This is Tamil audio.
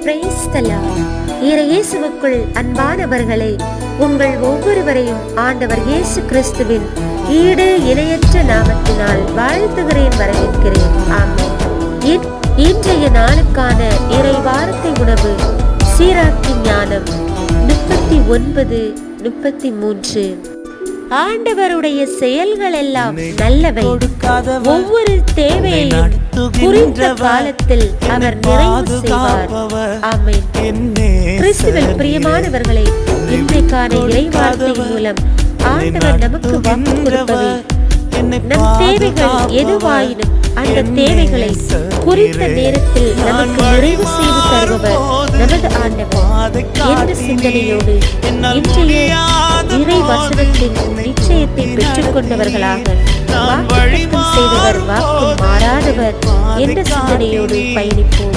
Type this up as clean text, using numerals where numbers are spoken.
Praise the Lord. இயேசுவுக்குள் அன்பானவர்களே, உங்கள் ஒவ்வொருவரையும் ஆண்டவர் இயேசு கிறிஸ்துவின் ஈடு இணையற்ற நாமத்தினால் வாழ்த்துகிறேன், வரவேற்கிறேன். ஆமென். இன்றைய நாளுக்கான இறை வார்த்தை உணவு சீராக்கி ஞானம் 39:33. ஆண்டவருடைய செயல்கள் எல்லாம் நல்லவை, ஒவ்வொரு தேவையையும் குறித்த காலத்தில் அவர் நிறைவு செய்வார். ஆமென். கிறிஸ்துவில் பிரியமானவர்களே, இன்றைக்கான இறை வார்த்தையின் மூலம் ஆண்டவர் நமக்கு வாக்கு கொடுப்பவை, நம் தேவைகள் எதுவாயினும் அந்த தேவைகளை குறித்த நேரத்தில் நமக்கு நிறைவு செய்து தருபவர் நமது ஆண்டவர் என்ற சிந்தனையோடு இன்றைய இறை வசனத்தின் நிச்சயத்தை பெற்றுக் கொண்டவர்களாக, வாக்குத்தத்தம் செய்தவர் வாக்கு மாறாதவர் என்ற சிந்தனையோடு பயணிப்போம்.